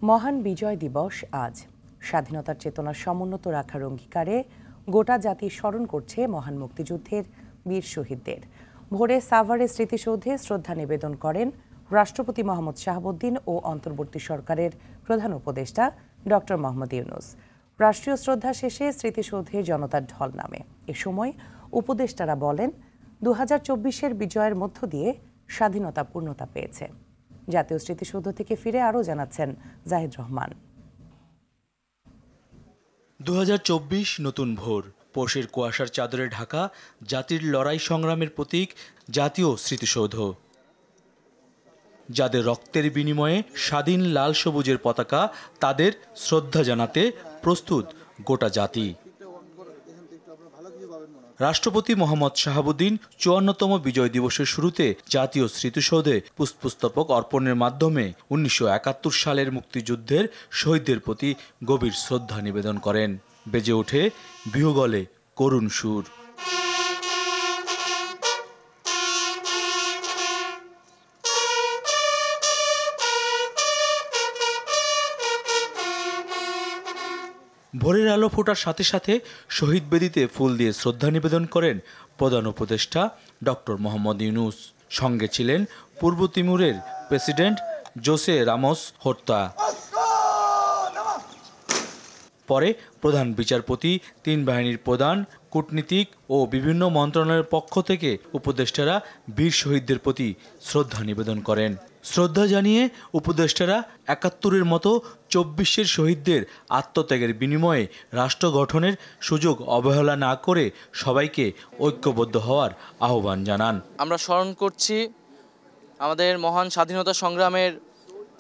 মহান বিজয় দিবস আজ। স্বাধীনতার চেতনা সমুন্নত রাখার অঙ্গীকারে গোটা জাতি স্মরণ করছে মহান মুক্তিযুদ্ধের বীর শহীদদের। ভোরে সাভারে স্মৃতিসৌধে শ্রদ্ধা নিবেদন করেন রাষ্ট্রপতি মোহাম্মদ শাহাবুদ্দিন ও অন্তর্বর্তী সরকারের প্রধান উপদেষ্টা ডক্টর মোহাম্মদ ইউনূস। রাষ্ট্রীয় শ্রদ্ধা শেষে স্মৃতিসৌধে জনতার ঢল নামে। এ সময় উপদেষ্টারা বলেন, 2024-এর বিজয়ের মধ্য দিয়ে স্বাধীনতা পূর্ণতা পেয়েছে। জাতীয় স্মৃতিসৌধ থেকে ফিরে আরও জানাচ্ছেন জাহিদ রহমান। 2024 নতুন ভোর, পৌষের কুয়াশার চাদরে ঢাকা জাতির লড়াই সংগ্রামের প্রতীক জাতীয় স্মৃতিসৌধ। যাদের রক্তের বিনিময়ে স্বাধীন লাল সবুজের পতাকা, তাদের শ্রদ্ধা জানাতে প্রস্তুত গোটা জাতি। রাষ্ট্রপতি মোহাম্মদ শাহাবুদ্দিন 54তম বিজয় দিবসের শুরুতে জাতীয় স্মৃতিসৌধে পুষ্পস্তবক অর্পণের মাধ্যমে 1971 সালের মুক্তিযুদ্ধের শহীদদের প্রতি গভীর শ্রদ্ধা নিবেদন করেন। বেজে ওঠে বিহগলে করুণ সুর। ভোরের আলো ফোটার সাথে সাথে শহীদ বেদিতে ফুল দিয়ে শ্রদ্ধা নিবেদন করেন প্রধান উপদেষ্টা ডক্টর মোহাম্মদ ইউনূস। সঙ্গে ছিলেন পূর্ব তিমুরের প্রেসিডেন্ট জোসে রামোস হোর্তা। পরে প্রধান বিচারপতি, তিন বাহিনীর প্রধান, কূটনীতিক ও বিভিন্ন মন্ত্রণালয়ের পক্ষ থেকে উপদেষ্টারা বীর শহীদদের প্রতি শ্রদ্ধা নিবেদন করেন। শ্রদ্ধা জানিয়ে উপদেষ্টারা 71-এর মতো 24-এর শহীদদের আত্মত্যাগের বিনিময়ে রাষ্ট্র গঠনের সুযোগ অবহেলা না করে সবাইকে ঐক্যবদ্ধ হওয়ার আহ্বান জানান। আমরা স্মরণ করছি আমাদের মহান স্বাধীনতা সংগ্রামের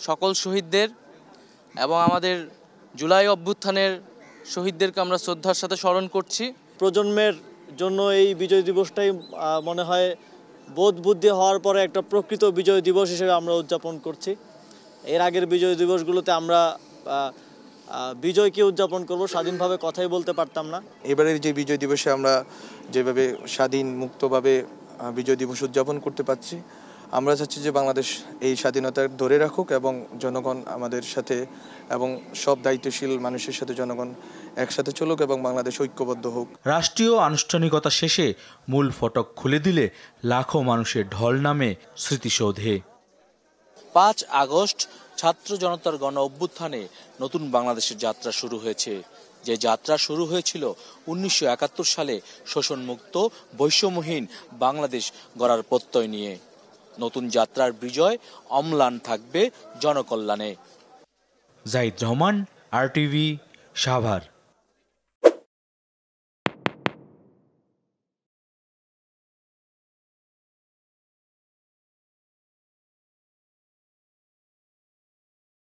সকল শহীদদের এবং আমাদের জুলাই অভ্যুত্থানের শহীদদেরকে আমরা শ্রদ্ধার সাথে স্মরণ করছি। প্রজন্মের জন্য এই বিজয় দিবসটাই মনে হয় বোধ বুদ্ধি হওয়ার পরে একটা প্রকৃত বিজয় দিবস হিসেবে আমরা উদযাপন করছি। এর আগের বিজয় দিবসগুলোতে আমরা বিজয়কে উদযাপন করব, স্বাধীনভাবে কথাই বলতে পারতাম না। এবারের যে বিজয় দিবসে আমরা যেভাবে স্বাধীন মুক্তভাবে বিজয় দিবস উদযাপন করতে পারছি, আমরা চাচ্ছি যে বাংলাদেশ এই স্বাধীনতা ধরে রাখুক এবং জনগণ আমাদের সাথে এবং সব দায়িত্বশীল মানুষের সাথে জনগণ একসাথে চলুক এবং বাংলাদেশ ঐক্যবদ্ধ হোক। রাষ্ট্রীয় আনুষ্ঠানিকতা শেষে মূল ফটক খুলে দিলে লাখো মানুষের ঢল নামে স্মৃতিসৌধে। 5 আগস্ট ছাত্র জনতার গণ অভ্যুত্থানে নতুন বাংলাদেশের যাত্রা শুরু হয়েছে। যে যাত্রা শুরু হয়েছিল 1971 সালে শোষণমুক্ত বৈষম্যহীন বাংলাদেশ গড়ার প্রত্যয় নিয়ে। নতুন যাত্রার বিজয় অম্লান থাকবে জনকল্যাণে। জাহিদ রহমান, RTV, সাভার।